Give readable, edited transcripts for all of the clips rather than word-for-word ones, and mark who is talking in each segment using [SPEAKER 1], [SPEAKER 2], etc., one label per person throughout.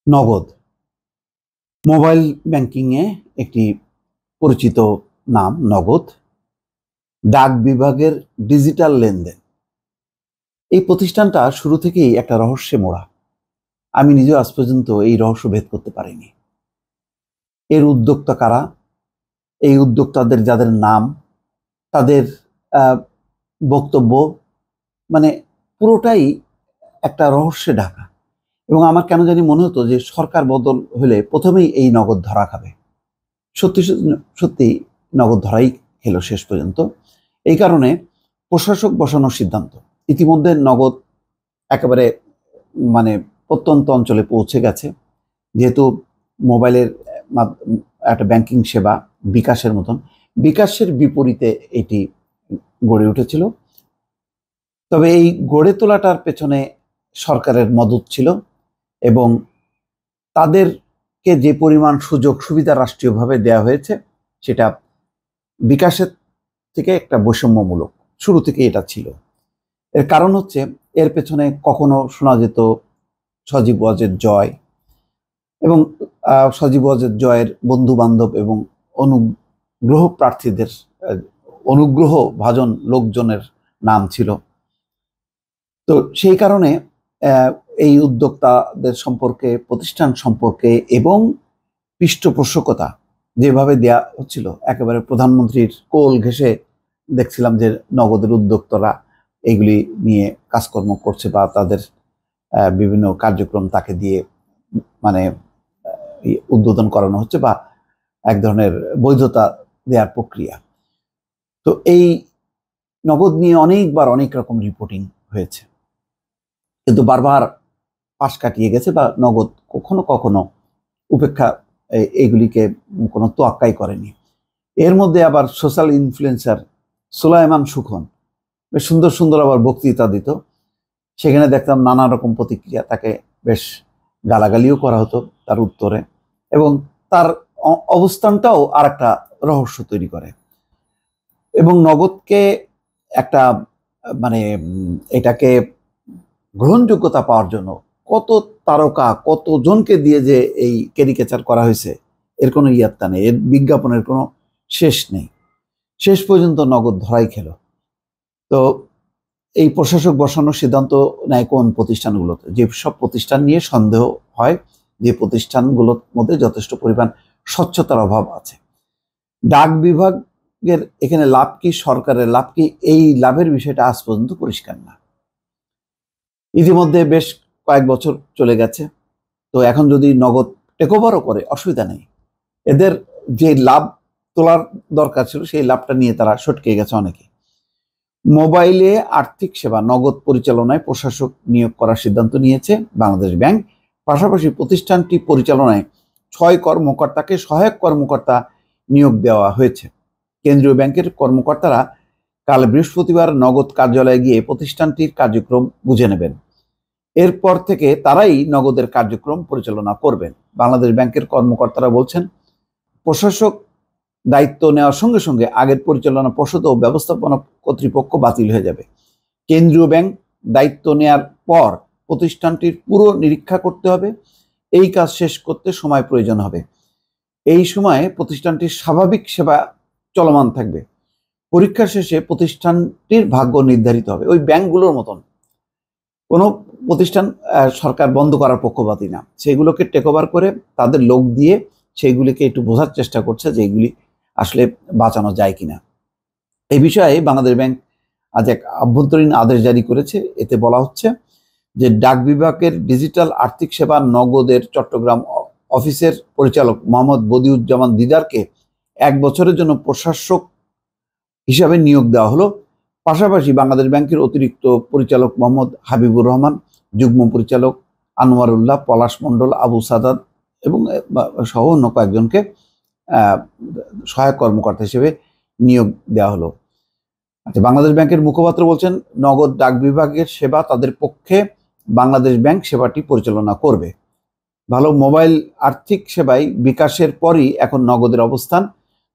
[SPEAKER 1] নগদ মোবাইল ব্যাংকিংয়ে একটি পরিচিত নাম নগদ। ডাক বিভাগের ডিজিটাল লেনদেন। এই প্রতিষ্ঠানটা শুরু থেকেই একটা রহস্যে মোড়া। আমি নিজেও আজ পর্যন্ত এই রহস্য ভেদ করতে পারিনি। এর উদ্যোক্তা কারা, এই উদ্যোক্তাদের যাদের নাম, তাদের বক্তব্য, মানে পুরোটাই একটা রহস্যে ঢাকা। এবং আমার কেন জানি মনে হতো যে সরকার বদল হলে প্রথমেই এই নগদ ধরা খাবে। সত্যি সত্যি নগদ ধরাই খেলো শেষ পর্যন্ত। এই কারণে প্রশাসক বসানোর সিদ্ধান্ত। ইতিমধ্যে নগদ একেবারে প্রত্যন্ত অঞ্চলে পৌঁছে গেছে, যেহেতু মোবাইলের একটা ব্যাংকিং সেবা বিকাশের মতন। বিকাশের বিপরীতে এটি গড়ে উঠেছিল, তবে এই গড়ে তোলাটার পেছনে সরকারের মদত ছিল এবং তাদেরকে যে পরিমাণ সুযোগ সুবিধা রাষ্ট্রীয়ভাবে দেওয়া হয়েছে সেটা বিকাশের থেকে একটা বৈষম্যমূলক। শুরু থেকে এটা ছিল। এর কারণ হচ্ছে এর পেছনে কখনো শোনা যেত সজীব ওয়াজেদ জয় এবং সজীব ওয়াজেদ জয়ের বন্ধু বান্ধব এবং অনুগ্রহ প্রার্থীদের অনুগ্রহ ভাজন লোকজনের নাম ছিল। তো সেই কারণে এই উদ্যোক্তাদের সম্পর্কে, প্রতিষ্ঠান সম্পর্কে এবং পৃষ্ঠপোষকতা যেভাবে দেয়া হচ্ছিল, একেবারে প্রধানমন্ত্রীর কোল ঘেঁষে দেখছিলাম যে নগদের উদ্যোক্তারা এগুলি নিয়ে কাজকর্ম করছে বা তাদের বিভিন্ন কার্যক্রম তাকে দিয়ে উদ্বোধন করানো হচ্ছে বা এক ধরনের বৈধতা দেওয়ার প্রক্রিয়া। তো এই নগদ নিয়ে অনেকবার অনেক রকম রিপোর্টিং হয়েছে, কিন্তু বারবার পাশ কাটিয়ে গেছে বা নগদ কখনো কখনো উপেক্ষা এইগুলিকে কোনো তোয়াক্কাই করেনি। এর মধ্যে আবার সোশ্যাল ইনফ্লুয়েন্সার সুলাইমান সুখন বেশ সুন্দর সুন্দর আবার বক্তৃতা দিত। সেখানে দেখতাম নানা রকম প্রতিক্রিয়া, তাকে বেশ গালাগালিও করা হতো তার উত্তরে, এবং তার অবস্থানটাও আর একটা রহস্য তৈরি করে। এবং নগদকে একটা এটাকে গ্রহণযোগ্যতা পাওয়ার জন্য কত তারকা, কতজনকে দিয়ে যে এই ক্যারিকেচার করা হয়েছে এর কোনো ইয়াত্তা নেই, এর বিজ্ঞাপনের কোনো শেষ নেই। শেষ পর্যন্ত নগদ ধরাই খেলো। তো এই প্রশাসক বসানোর সিদ্ধান্ত নেয় কোন প্রতিষ্ঠানগুলোতে? যে সব প্রতিষ্ঠান নিয়ে সন্দেহ হয়, যে প্রতিষ্ঠানগুলোর মধ্যে যথেষ্ট পরিমাণ স্বচ্ছতার অভাব আছে। ডাক বিভাগের এখানে লাভ কি, সরকারের লাভ কি, এই লাভের বিষয়টা আজ পর্যন্ত পরিষ্কার না। ইতিমধ্যে বেশ কয়েক বছর চলে গেছে, তো এখন যদি নগদ টেক ওভারও করে অসুবিধা নেই। এদের যে লাভ তোলার দরকার ছিল সেই লাভটা নিয়ে তারা সটকে গেছে অনেকে। মোবাইলে আর্থিক সেবা নগদ পরিচালনায় প্রশাসক নিয়োগ করার সিদ্ধান্ত নিয়েছে বাংলাদেশ ব্যাংক। পাশাপাশি প্রতিষ্ঠানটি পরিচালনায় 6 কর্মকর্তাকে সহায়ক কর্মকর্তা নিয়োগ দেওয়া হয়েছে। কেন্দ্রীয় ব্যাংকের কর্মকর্তারা কাল বৃহস্পতিবার নগদ কার্যালয়ে গিয়ে প্রতিষ্ঠানটির কার্যক্রম বুঝে নেবেন। এরপর থেকে তারাই নগদের কার্যক্রম পরিচালনা করবেন। বাংলাদেশ ব্যাংকের কর্মকর্তারা বলছেন, প্রশাসক দায়িত্ব নেওয়ার সঙ্গে সঙ্গে আগের পরিচালনা পর্ষদ ও ব্যবস্থাপনা কর্তৃপক্ষ বাতিল হয়ে যাবে। কেন্দ্রীয় ব্যাংক দায়িত্ব নেওয়ার পর প্রতিষ্ঠানটির পুরো নিরীক্ষা করতে হবে। এই কাজ শেষ করতে সময় প্রয়োজন হবে। এই সময়ে প্রতিষ্ঠানটির স্বাভাবিক সেবা চলমান থাকবে। পরীক্ষা শেষে প্রতিষ্ঠানটির ভাগ্য নির্ধারিত হবে। ওই ব্যাংকগুলোর মতন কোনো প্রতিষ্ঠান সরকার বন্ধ করার পক্ষপাতী না, সেগুলোকে টেক ওভার করে তাদের লোক দিয়ে সেইগুলিকে একটু বোঝার চেষ্টা করছে যে এগুলি আসলে বাঁচানো যায় কিনা। এই বিষয়ে বাংলাদেশ ব্যাংক আজ এক আভ্যন্তরীণ আদেশ জারি করেছে। এতে বলা হচ্ছে যে ডাক বিভাগের ডিজিটাল আর্থিক সেবা নগদের চট্টগ্রাম অফিসের পরিচালক মোহাম্মদ বদিউজ্জামান দিদারকে 1 বছরের জন্য প্রশাসক হিসাবে নিয়োগ দেওয়া হলো। পাশাপাশি বাংলাদেশ ব্যাংকের অতিরিক্ত পরিচালক মোহাম্মদ হাবিবুর রহমান, যুগ্ম পরিচালক আনোয়ারুল্লাহ, পলাশ মণ্ডল, আবু সাদাত এবং সহ অন্য কয়েকজনকে সহায়ক কর্মকর্তা হিসেবে নিয়োগ দেওয়া হলো। আচ্ছা, বাংলাদেশ ব্যাংকের মুখপাত্র বলছেন, নগদ ডাক বিভাগের সেবা তাদের পক্ষে বাংলাদেশ ব্যাংক সেবাটি পরিচালনা করবে। ভালো মোবাইল আর্থিক সেবায় বিকাশের পরই এখন নগদের অবস্থান।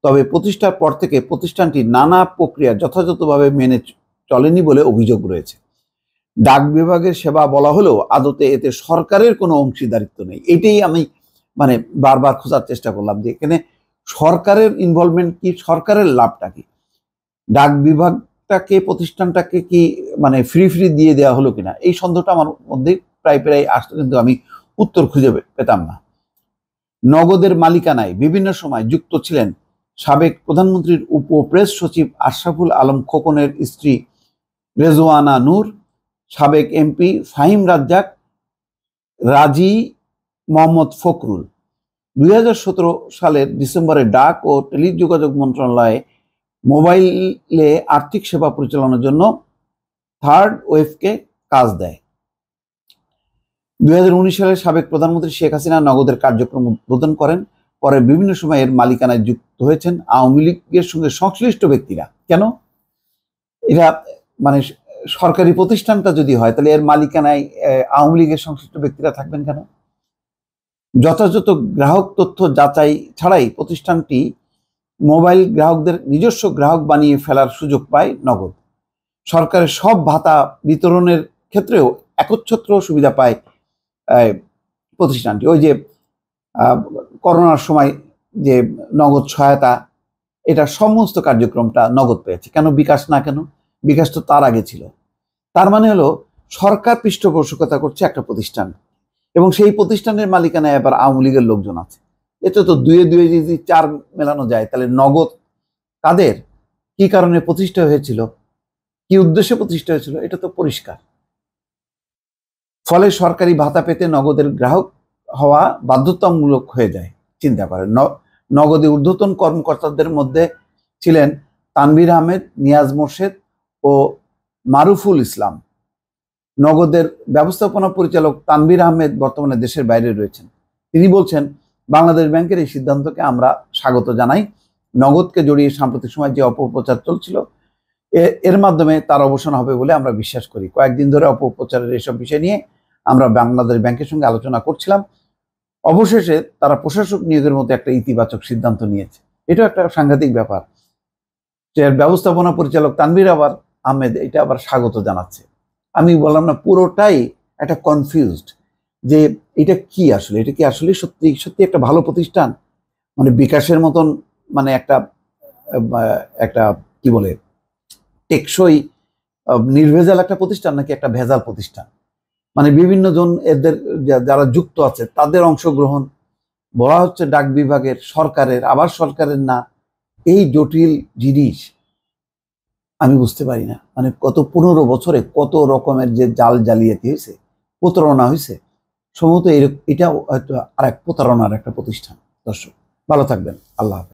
[SPEAKER 1] তবে প্রতিষ্ঠার পর থেকে প্রতিষ্ঠানটি নানা প্রক্রিয়া যথাযথভাবে মেনে চলেনি বলে অভিযোগ রয়েছে। ডাক বিভাগের সেবা বলা হলেও আদতে এতে সরকারের কোনো অংশীদারিত্ব নেই। এটাই আমি মানে বারবার খোঁজার চেষ্টা করলাম যে এখানে সরকারের ইনভলভমেন্ট কি, সরকারের লাভটা কি, ডাক বিভাগটাকে প্রতিষ্ঠানটাকে কি মানে ফ্রি ফ্রি দিয়ে দেওয়া হলো কিনা, এই সন্দেহটা আমার মধ্যে প্রায় প্রায় আসতো, কিন্তু আমি উত্তর খুঁজে পেতাম না। নগদের মালিকানায় বিভিন্ন সময় যুক্ত ছিলেন সাবেক প্রধানমন্ত্রীর উপপ্রেস সচিব আশরাফুল আলম খোকনের স্ত্রী রেজওয়ানা নূর, সাবেক এমপি ফাহিম রাজ্জাক, রাজি মোহাম্মদ ফখরুল। 2017 সালের ডিসেম্বরে ডাক ও টেলিযোগাযোগ মন্ত্রণালয়ে মোবাইলে আর্থিক সেবা পরিচালনার জন্য থার্ড ওয়েভকে কাজ দেয়। 2019 সালে সাবেক প্রধানমন্ত্রী শেখ হাসিনা নগদের কার্যক্রম উদ্বোধন করেন। পরে বিভিন্ন সময় এর মালিকানায় যুক্ত হয়েছেন আওয়ামী লীগের সঙ্গে সংশ্লিষ্ট ব্যক্তিরা। কেন? এরা মানে সরকারি প্রতিষ্ঠানটা যদি হয় তাহলে এর মালিকানায় আওয়ামী লীগের সংশ্লিষ্ট ব্যক্তিরা থাকবেন কেন? যথাযথ গ্রাহক তথ্য যাচাই ছাড়াই প্রতিষ্ঠানটি মোবাইল গ্রাহকদের নিজস্ব গ্রাহক বানিয়ে ফেলার সুযোগ পায় নগদ। সরকারের সব ভাতা বিতরণের ক্ষেত্রেও একচ্ছত্র সুবিধা পায় প্রতিষ্ঠানটি। ওই যে করোনার সময় যে নগদ সহায়তা, এটা সমস্ত কার্যক্রমটা নগদ পেয়েছে। কেন বিকাশ না? কেন বিকাশ তো তার আগে ছিল। তার মানে হলো সরকার পৃষ্ঠপোষকতা করছে একটা প্রতিষ্ঠান, এবং সেই প্রতিষ্ঠানের মালিকানায় এবার আওয়ামী লীগের লোকজন আছে। এটা তো দুয়ে দুয়ে যদি চার মেলানো যায়, তাহলে নগদ কাদের, কি কারণে প্রতিষ্ঠা হয়েছিল, কি উদ্দেশ্যে প্রতিষ্ঠা হয়েছিল, এটা তো পরিষ্কার। ফলে সরকারি ভাতা পেতে নগদের গ্রাহক হওয়া বাধ্যতামূলক হয়ে যায়। চিন্তা করেন, নগদে ঊর্ধ্বতন কর্মকর্তাদের মধ্যে ছিলেন তানভীর আহমেদ, নিয়াজ মোর্শেদ ও মারুফুল ইসলাম। নগদের ব্যবস্থাপনা পরিচালক তানভীর আহমেদ বর্তমানে দেশের বাইরে রয়েছেন। তিনি বলছেন, বাংলাদেশ ব্যাংকের এই সিদ্ধান্তকে আমরা স্বাগত জানাই। নগদকে জড়িয়ে সাম্প্রতিক সময় যে অপপ্রচার চলছিল, এর মাধ্যমে তার অবসান হবে বলে আমরা বিশ্বাস করি। কয়েকদিন ধরে অপপ্রচারের এসব বিষয় নিয়ে আমরা বাংলাদেশ ব্যাংকের সঙ্গে আলোচনা করছিলাম। অবশেষে তারা প্রশাসক নিয়োগের মতো একটা ইতিবাচক সিদ্ধান্ত নিয়েছে। এটাও একটা সাংঘাতিক ব্যাপার যে ব্যবস্থাপনা পরিচালক তানভীর আহমেদ এটা আবার স্বাগত জানাচ্ছে। আমি বললাম না, পুরোটাই একটা কনফিউজড যে এটা কি আসলে, এটা কি আসলে সত্যি সত্যি একটা ভালো প্রতিষ্ঠান, মানে বিকাশের মতন মানে একটা একটা কি বলে টেকসই নির্ভেজাল একটা প্রতিষ্ঠান, নাকি একটা ভেজাল প্রতিষ্ঠান? মানে বিভিন্ন জন এদের যারা যুক্ত আছে তাদের অংশগ্রহণ, বলা হচ্ছে ডাক বিভাগের, সরকারের, আবার সরকারের না। এই জটিল জিনিস আমি বুঝতে পারি না। মানে কত 15 বছরে কত রকমের যে জাল জালিয়াতি হয়েছে, প্রতারণা হয়েছে, সম্ভবত এটা হয়তো আর এক প্রতারণার একটা প্রতিষ্ঠান। দর্শক ভালো থাকবেন, আল্লাহ হাফেজ।